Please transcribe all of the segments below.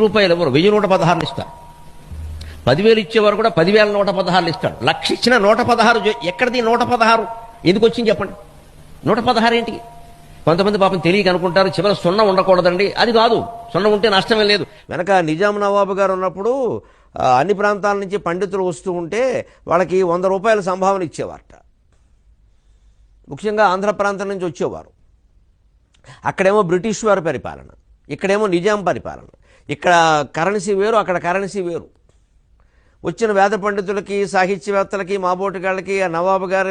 రూపాయలు ఎవరు 1,116 ఇస్తారు. 10,000 ఇచ్చేవారు కూడా 10,116 ఇస్తాడు. 1,00,000 ఇచ్చిన 116 ఎక్కడిది 116 ఎందుకు వచ్చింది చెప్పండి? 116 ఏంటి? కొంతమంది పాపం తెలియక అనుకుంటారు చివరి సున్నా ఉండకూడదండి. అది కాదు, సున్నా ఉంటే నష్టమే లేదు. వెనక నిజాం నవాబు గారు ఉన్నప్పుడు అన్ని ప్రాంతాల నుంచి పండితులు వస్తూ ఉంటే వాళ్ళకి 100 రూపాయల సంభావన ఇచ్చేవారట. ముఖ్యంగా ఆంధ్ర ప్రాంతం నుంచి వచ్చేవారు. అక్కడేమో బ్రిటిష్ వారి పరిపాలన, ఇక్కడేమో నిజాం పరిపాలన. ఇక్కడ కరెన్సీ వేరు, అక్కడ కరెన్సీ వేరు. వచ్చిన వేద పండితులకి, సాహిత్యవేత్తలకి, మాబోటిగాళ్ళకి నవాబు గారు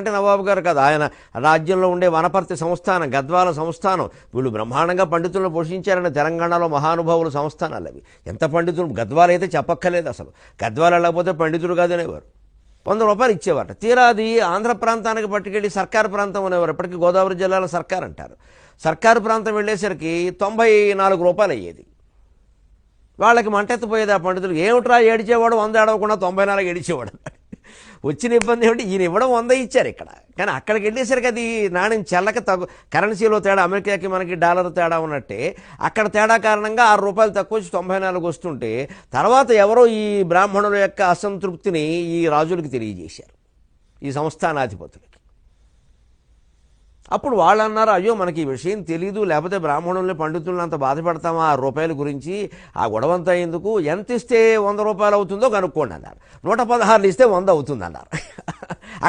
అంటే నవాబు గారు కాదు, ఆయన రాజ్యంలో ఉండే వనపర్తి సంస్థానం, గద్వాల సంస్థానం, వీళ్ళు బ్రహ్మాండంగా పండితులను పోషించారని తెలంగాణలో మహానుభావుల సంస్థానాలు అవి. ఎంత పండితులు! గద్వాల అయితే చెప్పక్కర్లేదు, అసలు గద్వాల వెళ్ళకపోతే పండితుడు కాదనేవారు. 100 రూపాయలు ఇచ్చేవారు. తీరా అది ఆంధ్ర ప్రాంతానికి పట్టుకెళ్ళి సర్కారు ప్రాంతం అనేవారు. ఇప్పటికీ గోదావరి జిల్లాలో సర్కారు అంటారు. సర్కారు ప్రాంతం వెళ్ళేసరికి 94 రూపాయలు అయ్యేది. వాళ్ళకి మంటెత్తిపోయేది ఆ పండితులు. ఏమిట్రా ఏడిచేవాడు 100 ఏడవకుండా 94 ఏడిచేవాడు. వచ్చిన ఇబ్బంది ఏమిటి? ఈయన ఇవ్వడం 100 ఇచ్చారు ఇక్కడ. కానీ అక్కడికి వెళ్ళేసరికి అది నాణ్యం చెల్లక కరెన్సీలో తేడా, అమెరికాకి మనకి డాలర్ తేడా ఉన్నట్టే అక్కడ తేడా కారణంగా 6 రూపాయలు తక్కువ వచ్చి 94 వస్తుంటే తర్వాత ఎవరో ఈ బ్రాహ్మణుల యొక్క అసంతృప్తిని ఈ రాజులకు తెలియజేశారు, ఈ సంస్థానాధిపతులకి. అప్పుడు వాళ్ళు అన్నారు, అయ్యో మనకి ఈ విషయం తెలీదు, లేకపోతే బ్రాహ్మణుల్ని పండితులను అంత బాధపడతామా 6 రూపాయల గురించి, ఆ గొడవంతా ఎందుకు, ఎంత ఇస్తే 100 రూపాయలు అవుతుందో కనుక్కోండి అన్నారు. 116 ఇస్తే 100 అవుతుంది అన్నారు.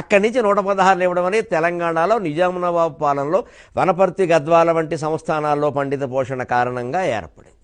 అక్కడి నుంచి 116 ఇవ్వడం అనేది తెలంగాణలో నిజాం నవాబు పాలనలో వనపర్తి, గద్వాల వంటి సంస్థానాల్లో పండిత పోషణ కారణంగా ఏర్పడింది.